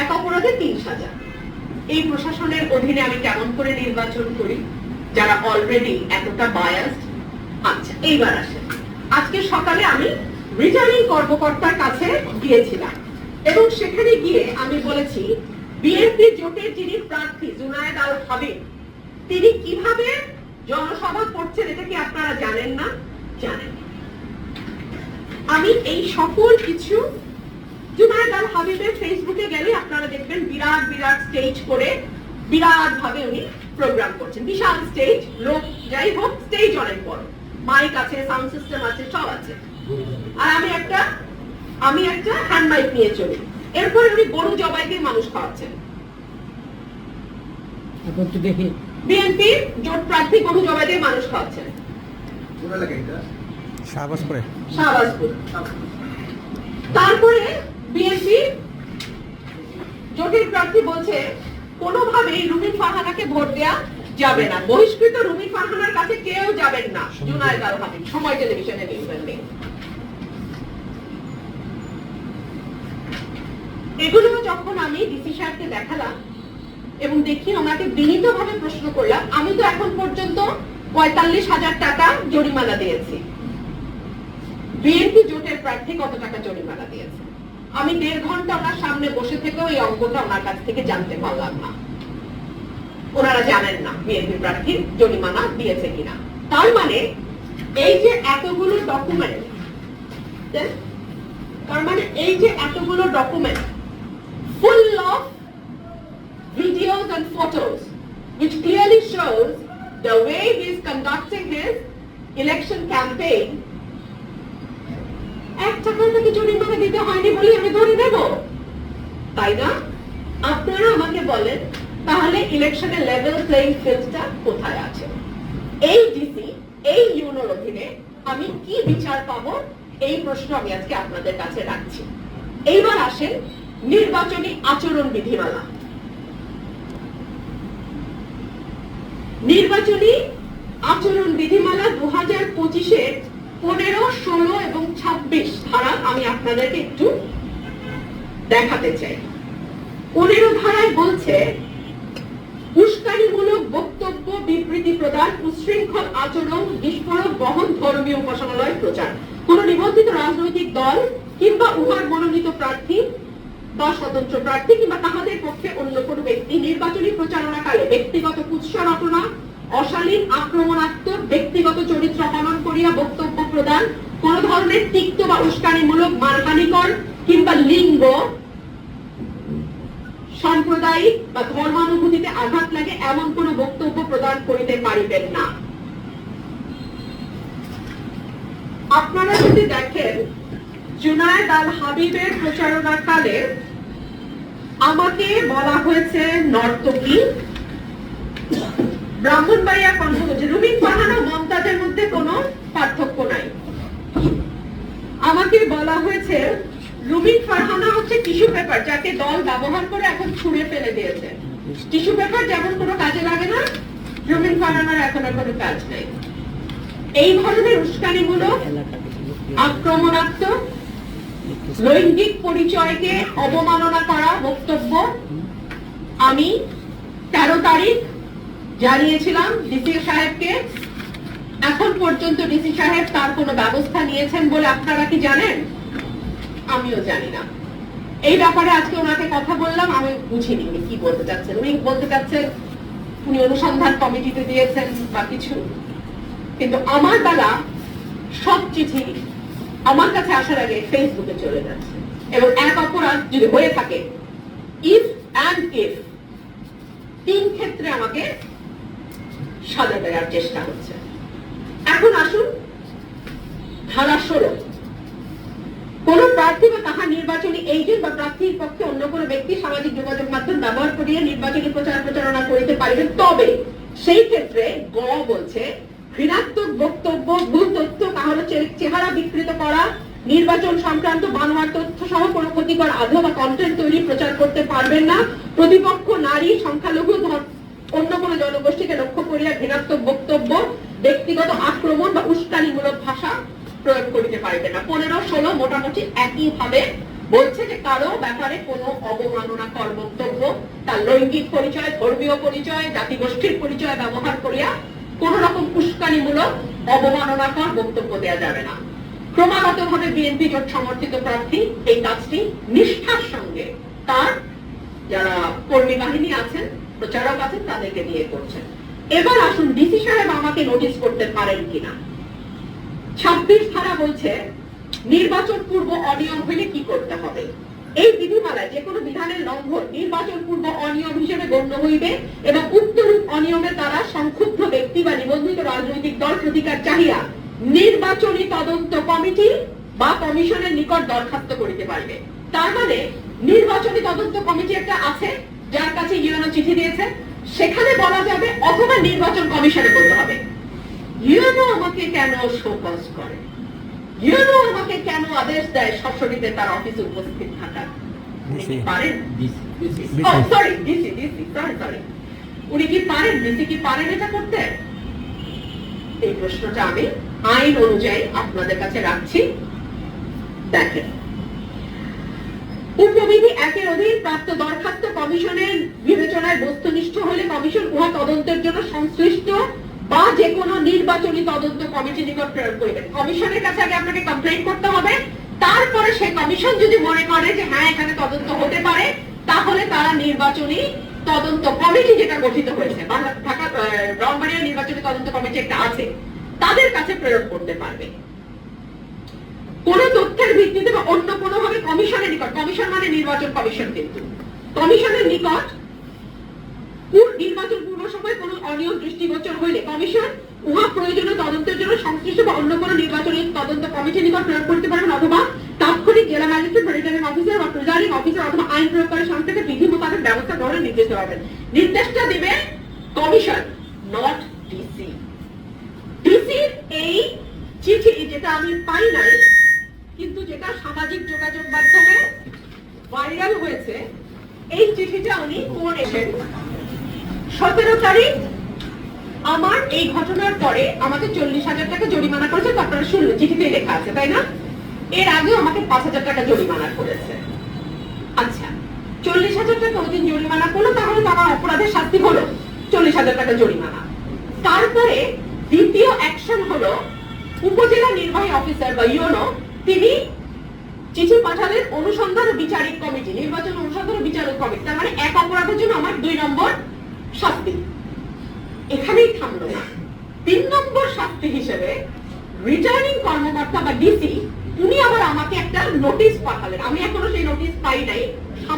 এক অপরাধে ৩ সাজা। এই প্রশাসনের অধীনে আমি কেমন করে নির্বাচন করি যারা অলরেডি এতটা বায়াসড? আচ্ছা, এইবার আসেন। আজকে সকালে আমি রিটার্নিং কর্মকর্তার কাছে গিয়েছিলাম এবং সেখানে গিয়ে আমি বলেছি বিএনপি জোটের যিনি প্রার্থী জুনায়েদ আল হাবিব, তিনি কিভাবে জনসভা করছেন এটা কি আপনারা জানেন না? জানেন। আমি এই সকল কিছু জুনায়েদ আল হাবিবের ফেসবুকে গেলে আপনারা দেখবেন বিরাট বিরাট স্টেজ করে বিরাট ভাবে উনি প্রোগ্রাম করছেন। বিশাল স্টেজ, লোক যাই হোক, স্টেজ অনেক বড়, মাইক আছে, সাউন্ড সিস্টেম আছে, সব আছে। আর আমি একটা হ্যান্ড মাইক নিয়ে চলি। এরপর উনি গরু জবাই দিয়ে মানুষ খাওয়াচ্ছেন। এখন তো দেখি বিএনপি জোট প্রার্থী গরু জবাই দিয়ে মানুষ খাওয়াচ্ছেন। শাহবাজপুরে শাহবাজপুর। তারপরে বিএনপি জোটের প্রার্থী বলছে কোনোভাবেই রুমিন ফারহানাকে ভোট দেয়া যাবে না, বহিষ্কৃত রুমিন ফারহানার কাছে কেউ যাবেন না। জুনায়েদ আল হাবিব, সময় টেলিভিশনে দেখবেন। এগুলো যখন আমি ডিসি সাহেবকে দেখালাম এবং দেখি ওনাকে বিনীতভাবে প্রশ্ন করলাম, আমি তো এখন পর্যন্ত ৪৫,০০০ টাকা জরিমানা দিয়েছি, বিএনপি জোটের প্রার্থী কত টাকা জরিমানা দিয়েছে? আমি ১.৫ ঘন্টা ওনার সামনে বসে থেকেও এই অঙ্কটা ওনার কাছ থেকে জানতে পারলাম না। ওনারা জানেন না বিএনপি প্রার্থী জরিমানা দিয়েছে কিনা। তার মানে এই যে এতগুলো document, full of videos and photos which clearly shows the way he is conducting his election campaign, ১ টাকা তাকে জরিমানা দিতে হয়নি বলে আমি ধরে নেব, তাই না? আপনারা আমাকে বলেন তাহলে ইলেকশনের লেভেল প্লেইং ফিল্ডটা কোথায় আছে? এই ডিসি, এই ইউনোর অধীনে আমি কি বিচার পাবো? এই প্রশ্ন আমি আজকে আপনাদের কাছে রাখছি। এইবার আসেন নির্বাচনী আচরণ বিধিমালা। নির্বাচনী আচরণ বিধিমালা 2025-এর 15, 16 এবং 26 ধারা আমি আপনাদেরকে একটু দেখাতে চাই। 15 ধারায় বলছে উস্কানিমূলক বক্তব্য, বিবৃতি প্রদান, উচ্ছৃঙ্খল আচরণ, বিস্ফোরক বহন, ধর্মীয় উপাসনালয় প্রচার। কোন নিবন্ধিত রাজনৈতিক দল কিংবা উহার মনোনীত প্রার্থী বা স্বতন্ত্র প্রার্থী কিংবা তাহাদের পক্ষে অন্য কোন ব্যক্তি নির্বাচনী প্রচারণাকালে ব্যক্তিগত কুৎসা, অশালীন, আক্রমণাত্মক, ব্যক্তিগত চরিত্র হনন করিয়া বক্তব্য প্রদান, কোন ধরনের তিক্ত বা উস্কানিমূলক, মানহানিকর কিংবা লিঙ্গ, সাম্প্রদায়িক বা ধর্মানুভূতিতে আঘাত লাগে এমন কোন বক্তব্য প্রদান করিতে পারিবেন না। আপনারা যদি দেখেন জুনায়েদ আল হাবিবের প্রচারণাকালে আমাকে বলা হয়েছে নর্তকী, ব্রাহ্মণবাড়িয়া কণ্ঠে রুমিন ফারহানা মমতাজের মধ্যে কোনো পার্থক্য নাই। আমাকে বলা হয়েছে রুমিন ফারহানা হচ্ছে টিস্যু পেপার, যাকে দল ব্যবহার করে এখন ছুঁড়ে ফেলে দিয়েছে। টিস্যু পেপার যেমন কোনো কাজে লাগে না, রুমিন ফারহানার এখন আর কোনো কাজ নেই। এই ধরনের উস্কানিমূলক, আক্রমণাত্মক, লৈঙ্গিক পরিচয়কে অবমাননা করা বক্তব্য আমি 13 তারিখ জানিয়েছিলাম ডিসি সাহেবকে। এখন পর্যন্ত ডিসি সাহেব তার কোনো ব্যবস্থা নিয়েছেন বলে আপনারা কি জানেন? আমিও জানি না। এই ব্যাপারে আজকে ওনাকে কথা বললাম, আমি বুঝিনি উনি কি বলতে চাচ্ছেন। উনি বলতে চাচ্ছেন উনি অনুসন্ধান কমিটিতে দিয়েছেন বা কিছু, কিন্তু আমার বেলা সব চিঠি আমার কাছে আসার আগে ফেসবুকে চলে যাচ্ছে। এবং এক অপরাধ যদি হয়ে থাকে, ইফ অ্যান্ড ইফ, 3 ক্ষেত্রে আমাকে সাজা দেওয়ার চেষ্টা হচ্ছে। এখন আসুন ধারা 16। কোন প্রার্থী বা তাহার নির্বাচনী এজেন্ট বা প্রার্থীর পক্ষে অন্য কোন ব্যক্তি সামাজিক যোগাযোগ মাধ্যম ব্যবহার করিয়া নির্বাচনী প্রচারণা করিতে পারিবেন, তবে সেই ক্ষেত্রে গ বলছে ঘৃণাত্মক বক্তব্য, ভুল তথ্য, কাহারো চেহারা বিকৃত করা, নির্বাচন সংক্রান্ত বানোয়ার তথ্য সহ কোনো ক্ষতিকর আধো বা কন্টেন্ট তৈরি প্রচার করতে পারবেন না। প্রতিপক্ষ, নারী, সংখ্যালঘু, অন্য কোনো জনগোষ্ঠীকে লক্ষ্য করিয়া ঘৃণাত্মক বক্তব্য, ব্যক্তিগত আক্রমণ বা উস্কানিমূলক ভাষা প্রয়োগ করিতে পারিবে না। 15-16 মোটামুটি একই ভাবে বলছে যে কারো ব্যাপারে কোনো অবমাননাকর বক্তব্য, তার লৈঙ্গিক পরিচয়, ধর্মীয় পরিচয়, জাতিগোষ্ঠীর পরিচয় ব্যবহার করিয়া কোন রকম উস্কানিমূলক অবমাননাকর বক্তব্য দেওয়া যাবে না। ক্রমাগতভাবে বিএনপি জোট সমর্থিত প্রার্থী এই কাজটি নিষ্ঠার সঙ্গে তার যারা কর্মী বাহিনী আছেন, প্রচারক আছেন, তাদেরকে দিয়ে করছেন। এবার আসুন ডিসি সাহেব আমাকে নোটিশ করতে পারেন কিনা। 26 ধারা বলছে নির্বাচন পূর্ব অনিয়ম হইলে কি করতে হবে। এই বিধিমালায় যে কোনো বিধানের লঙ্ঘন নির্বাচন পূর্ব অনিয়ম হিসেবে গণ্য হইবে এবং উক্তরূপ অনিয়মের দ্বারা সংক্ষুব্ধ ব্যক্তি বা নিবন্ধিত রাজনৈতিক দল প্রতিকার চাহিয়া নির্বাচনী তদন্ত কমিটি বা কমিশনের নিকট দরখাস্ত করিতে পারবে। তার মানে নির্বাচনী তদন্ত কমিটি একটা আছে যার কাছে ইউএনও চিঠি দিয়েছে, সেখানে বলা যাবে, অথবা নির্বাচন কমিশনে বলতে হবে। ইউএনও আমাকে কেন শোকজ করে, ইউএনও আমাকে কেন আদেশ দেয় সশরীরে তার অফিসে উপস্থিত থাকার? পারেন? উনি কি পারেন? ডিসি কি পারেন এটা করতে? এই প্রশ্নটা আমি আইন অনুযায়ী আপনাদের কাছে রাখছি। দেখেন, উপবিধি 1-এর অধীন প্রাপ্ত দরখাস্ত কমিশনের বিবেচনায় বস্তুনিষ্ঠ হলে কমিশন উহা তদন্তের জন্য সংশ্লিষ্ট বা যে কোনো নির্বাচনী তদন্ত কমিটির নিকট প্রেরণ করবেন। কমিশনের কাছে আগে আপনাকে কমপ্লেইন করতে হবে, তারপরে সেই কমিশন যদি মনে করে যে হ্যাঁ এখানে তদন্ত হতে পারে, তাহলে তারা নির্বাচনী তদন্ত কমিটি যেটা গঠিত হয়েছে, ঢাকা ব্রাহ্মণবাড়িয়া নির্বাচনী তদন্ত কমিটি একটা আছে, তাদের কাছে প্রেরণ করতে পারবে। কোন তথ্যের ভিত্তিতে বা অন্য কোনো ভাবে কমিশনের নিকট, কমিশন মানে নির্বাচন কমিশন, কিন্তু কমিশনের নিকট নির্বাচন পূর্ব সময় কোন অনিয়ম দৃষ্টিগোচর হইলে কমিশন উহা প্রয়োজনীয় তদন্তের জন্য সংশ্লিষ্ট বা অন্য কোনো নির্বাচনী তদন্ত কমিটির নিকট প্রয়োগ করতে পারবেন, অথবা তাৎক্ষণিক জেলা ম্যাজিস্ট্রেট, রিটার্নিং অফিসার বা প্রিজাইডিং অফিসার অথবা আইন প্রয়োগকারী সংস্থাকে বিধি মোতাবেক ব্যবস্থা গ্রহণের নির্দেশ দেওয়া হবে। নির্দেশটা দিবে কমিশন, নট ডিসি। ডিসির এই চিঠি যেটা আমি পাই নাই, কিন্তু যেটা সামাজিক যোগাযোগ মাধ্যমে ভাইরাল হয়েছে, এই চিঠিটা উনি করেছেন 17 তারিখ। আমার এই ঘটনার পরে আমাকে 40,000 টাকা জরিমানা করেছে, আপনারা শুনলেন, চিঠিতে লেখা আছে, তাই না? এর আগেও আমাকে 5,000 টাকা জরিমানা করেছে। আচ্ছা, 40,000 টাকা ওই দিন জরিমানা করলো, তাহলে তো আমার অপরাধের শাস্তি হলো 40,000 টাকা জরিমানা। তারপরে দ্বিতীয় অ্যাকশন হলো উপজেলা নির্বাহী অফিসার বা ইউনো, তিনি চিঠি পাঠালেন অনুসন্ধান ও বিচারিক কমিটি, নির্বাচন অনুসন্ধান ও বিচারিক কমিটি। তার মানে এক অপরাধের জন্য আমার 2 নম্বর শাস্তি। এখানেই থামলো না। 3 নম্বর শাস্তি হিসেবে রিটার্নিং কর্মকর্তা বা ডিসি, উনি আবার আমাকে একটা নোটিশ পাঠালেন। আমি এখনো সেই নোটিশ পাই নাই,